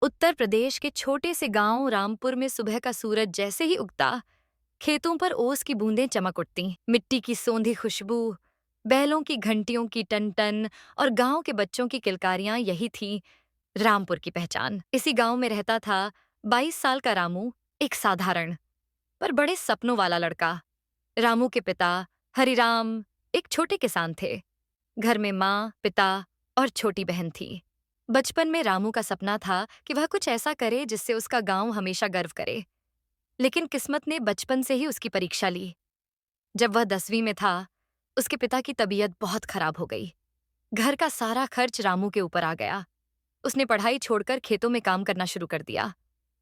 उत्तर प्रदेश के छोटे से गांव रामपुर में सुबह का सूरज जैसे ही उगता, खेतों पर ओस की बूंदें चमक उठती। मिट्टी की सोंधी खुशबू, बैलों की घंटियों की टन-टन और गांव के बच्चों की किलकारियां, यही थी रामपुर की पहचान। इसी गांव में रहता था 22 साल का रामू, एक साधारण पर बड़े सपनों वाला लड़का। रामू के पिता हरिराम एक छोटे किसान थे। घर में माँ, पिता और छोटी बहन थी। बचपन में रामू का सपना था कि वह कुछ ऐसा करे जिससे उसका गांव हमेशा गर्व करे। लेकिन किस्मत ने बचपन से ही उसकी परीक्षा ली। जब वह 10वीं में था, उसके पिता की तबीयत बहुत खराब हो गई। घर का सारा खर्च रामू के ऊपर आ गया। उसने पढ़ाई छोड़कर खेतों में काम करना शुरू कर दिया।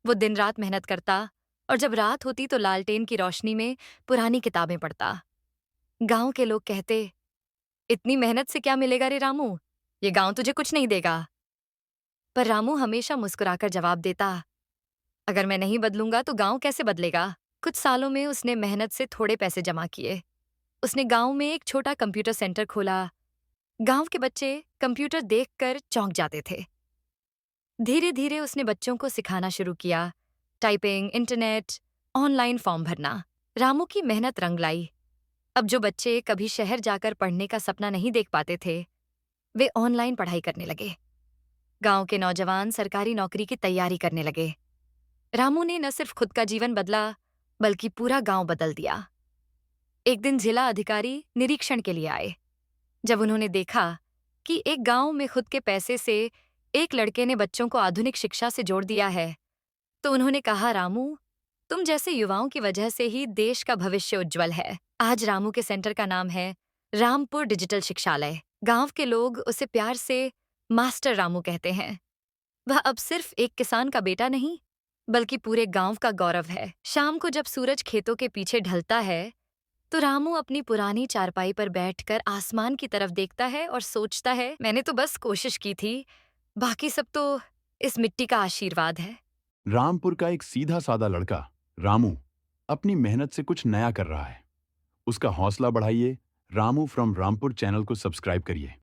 वो दिन रात मेहनत करता और जब रात होती तो लालटेन की रोशनी में पुरानी किताबें पढ़ता। गांव के लोग कहते, इतनी मेहनत से क्या मिलेगा रे रामू, ये गांव तुझे कुछ नहीं देगा। पर रामू हमेशा मुस्कुराकर जवाब देता, अगर मैं नहीं बदलूंगा तो गांव कैसे बदलेगा। कुछ सालों में उसने मेहनत से थोड़े पैसे जमा किए। उसने गांव में एक छोटा कंप्यूटर सेंटर खोला। गांव के बच्चे कंप्यूटर देखकर चौंक जाते थे। धीरे धीरे उसने बच्चों को सिखाना शुरू किया, टाइपिंग, इंटरनेट, ऑनलाइन फॉर्म भरना। रामू की मेहनत रंग लाई। अब जो बच्चे कभी शहर जाकर पढ़ने का सपना नहीं देख पाते थे, वे ऑनलाइन पढ़ाई करने लगे। गांव के नौजवान सरकारी नौकरी की तैयारी करने लगे। रामू ने न सिर्फ खुद का जीवन बदला, बल्कि पूरा गांव बदल दिया। एक दिन जिला अधिकारी निरीक्षण के लिए आए। जब उन्होंने देखा कि एक गांव में खुद के पैसे से एक लड़के ने बच्चों को आधुनिक शिक्षा से जोड़ दिया है, तो उन्होंने कहा, रामू, तुम जैसे युवाओं की वजह से ही देश का भविष्य उज्जवल है। आज रामू के सेंटर का नाम है रामपुर डिजिटल शिक्षालय। गांव के लोग उसे प्यार से मास्टर रामू कहते हैं। वह अब सिर्फ एक किसान का बेटा नहीं, बल्कि पूरे गांव का गौरव है। शाम को जब सूरज खेतों के पीछे ढलता है, तो रामू अपनी पुरानी चारपाई पर बैठकर आसमान की तरफ देखता है और सोचता है, मैंने तो बस कोशिश की थी, बाकी सब तो इस मिट्टी का आशीर्वाद है। रामपुर का एक सीधा साधा लड़का रामू अपनी मेहनत से कुछ नया कर रहा है। उसका हौसला बढ़ाइए। रामू फ्रॉम रामपुर चैनल को सब्सक्राइब करिए।